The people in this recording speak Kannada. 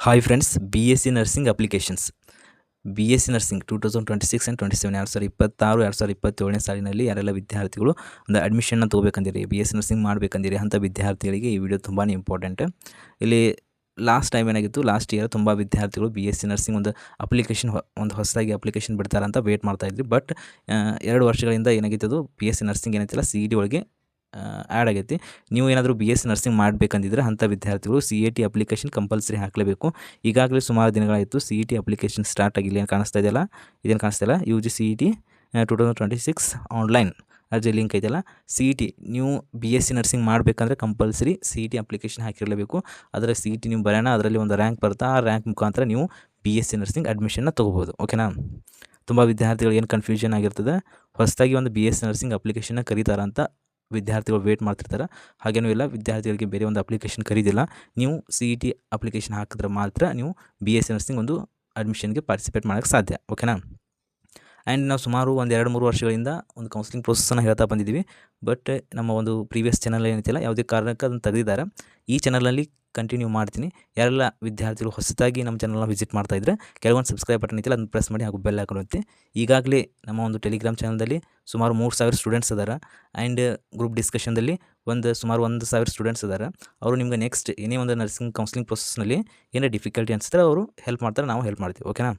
Hi friends, BSc nursing applications BSc nursing 2026 and 27 2026-2027ನೇ ಸಾಲಿನಲ್ಲಿ ಯಾರೆಲ್ಲ ವಿದ್ಯಾರ್ಥಿಗಳು ಒಂದು ಅಡ್ಮಿಷನ್ನ ತೊಗೋಬೇಕಂದಿರಿ, BSc ನರ್ಸಿಂಗ್ ಮಾಡಬೇಕಂದಿರಿ ಅಂಥ ವಿದ್ಯಾರ್ಥಿಗಳಿಗೆ ಈ ವಿಡಿಯೋ ತುಂಬಾ ಇಂಪಾರ್ಟೆಂಟ್. ಇಲ್ಲಿ ಲಾಸ್ಟ್ ಟೈಮ್ ಏನಾಗಿತ್ತು, ಲಾಸ್ಟ್ ಇಯರ್ ತುಂಬ ವಿದ್ಯಾರ್ಥಿಗಳು BSc ನರ್ಸಿಂಗ್ ಒಂದು ಅಪ್ಲಿಕೇಶನ್ ಹೊಸದಾಗಿ ಅಪ್ಲಿಕೇಶನ್ ಬಿಡ್ತಾರೆ ಅಂತ ವೇಟ್ ಮಾಡ್ತಾಯಿದ್ರಿ. ಬಟ್ 2 ವರ್ಷಗಳಿಂದ ಏನಾಗಿತ್ತು, ಅದು BSc ನರ್ಸಿಂಗ್ ಏನೈತಿಲ್ಲ CET ಒಳಗೆ ಆ್ಯಡ್ ಆಗೈತಿ. ನೀವು ಏನಾದರೂ BSc ನರ್ಸಿಂಗ್ ಮಾಡಬೇಕಂದಿದ್ರೆ ಅಂಥ ವಿದ್ಯಾರ್ಥಿಗಳು CET ಅಪ್ಲಿಕೇಶನ್ ಕಂಪಲ್ಸರಿ ಹಾಕಲೇಬೇಕು. ಈಗಾಗಲೇ ಸುಮಾರು ದಿನಗಳಾಯಿತು CET ಅಪ್ಲಿಕೇಶನ್ ಸ್ಟಾರ್ಟ್ ಆಗಿಲ್ಲ. ಏನು ಕಾಣಿಸ್ತಾ ಇದೆಯಲ್ಲ, ಇದೇನು ಕಾಣಿಸ್ತಾ ಇಲ್ಲ, UG CET 2026 ಆನ್ಲೈನ್ ಅರ್ಜಿ ಲಿಂಕ್ ಐತಲ್ಲ, CET ನೀವು BSc ನರ್ಸಿಂಗ್ ಮಾಡಬೇಕಂದ್ರೆ ಕಂಪಲ್ಸರಿ CET ಅಪ್ಲಿಕೇಶನ್ ಹಾಕಿರಲೇಬೇಕು. ಅದರ CET ನೀವು ಬರೋಣ, ಅದರಲ್ಲಿ ಒಂದು ರ್ಯಾಂಕ್ ಬರುತ್ತೆ, ಆ ರ್ಯಾಂಕ್ ಮುಖಾಂತರ ನೀವು BSc ನರ್ಸಿಂಗ್ ಅಡ್ಮಿಷನ್ನ ತೊಗೋಬೋದು. ಓಕೆನಾ? ತುಂಬ ವಿದ್ಯಾರ್ಥಿಗಳು ಏನು ಕನ್ಫ್ಯೂಷನ್ ಆಗಿರ್ತದೆ, ಹೊಸದಾಗಿ ಒಂದು BSc ನರ್ಸಿಂಗ್ ಅಪ್ಲಿಕೇಶನ್ನ ಕರೀತಾರಂತ ವಿದ್ಯಾರ್ಥಿಗಳು ವೇಟ್ ಮಾಡ್ತಿರ್ತಾರೆ. ಹಾಗೇನೂ ಇಲ್ಲ, ವಿದ್ಯಾರ್ಥಿಗಳಿಗೆ ಬೇರೆ ಒಂದು ಅಪ್ಲಿಕೇಶನ್ ಕರೀದಿಲ್ಲ. ನೀವು CET ಅಪ್ಲಿಕೇಶನ್ ಹಾಕಿದ್ರೆ ಮಾತ್ರ ನೀವು BSc ನರ್ಸಿಂಗ್ ಒಂದು ಅಡ್ಮಿಷನ್ಗೆ ಪಾರ್ಟಿಸಿಪೇಟ್ ಮಾಡೋಕ್ಕೆ ಸಾಧ್ಯ. ಓಕೆನಾ? ಆ್ಯಂಡ್ ನಾವು ಸುಮಾರು ಒಂದು 2-3 ವರ್ಷಗಳಿಂದ ಒಂದು ಕೌನ್ಸಿಲಿಂಗ್ ಪ್ರೊಸೆಸ್ಸನ್ನು ಹೇಳ್ತಾ ಬಂದಿದ್ದೀವಿ. ಬಟ್ ನಮ್ಮ ಒಂದು ಪ್ರೀವಿಯಸ್ ಚಾನಲ್ ಏನೈತಿಲ್ಲ, ಯಾವುದೇ ಕಾರಣಕ್ಕೆ ಅದನ್ನು ತೆಗೆದಿದ್ದಾರೆ. ಈ ಚಾನಲಲ್ಲಿ ಕಂಟಿನ್ಯೂ ಮಾಡ್ತೀನಿ. ಯಾರೆಲ್ಲ ವಿದ್ಯಾರ್ಥಿಗಳು ಹೊಸದಾಗಿ ನಮ್ಮ ಚಾನಲ್ನ ವಿಸಿಟ್ ಮಾಡ್ತಾಯಿದ್ರೆ ಕೆಲವೊಂದು ಸಬ್ಸ್ಕ್ರೈಬ್ ಬಟನ್ ಐತಿಲ್ಲ, ಅದನ್ನು ಪ್ರೆಸ್ ಮಾಡಿ ಹಾಗೂ ಬೆಲ್ ಹಾಕೊಳ್ಳುತ್ತೆ. ಈಗಾಗಲೇ ನಮ್ಮ ಒಂದು ಟೆಲಿಗ್ರಾಮ್ ಚಾನಲ್ದಲ್ಲಿ ಸುಮಾರು 3000 ಸ್ಟೂಡೆಂಟ್ಸ್ ಅದಾರ. ಆ್ಯಂಡ್ ಗ್ರೂಪ್ ಡಿಸ್ಕಷನ್ದಲ್ಲಿ ಸುಮಾರು 1000 ಸ್ಟೂಡೆಂಟ್ಸ್ ಅದಾರ. ಅವರು ನಿಮ್ಗೆ ನೆಕ್ಸ್ಟ್ ಏನೇ ಒಂದು ನರ್ಸಿಂಗ್ ಕೌನ್ಸಿಲಿಂಗ್ ಪ್ರೊಸೆಸ್ನಲ್ಲಿ ಏನೇ ಡಿಫಿಕಲ್ಟಿ ಅನಿಸಿದ್ರೆ ಅವರು ಹೆಲ್ಪ್ ಮಾಡ್ತಾರೆ, ನಾವು ಹೆಲ್ಪ್ ಮಾಡ್ತೀವಿ. ಓಕೆನಾ?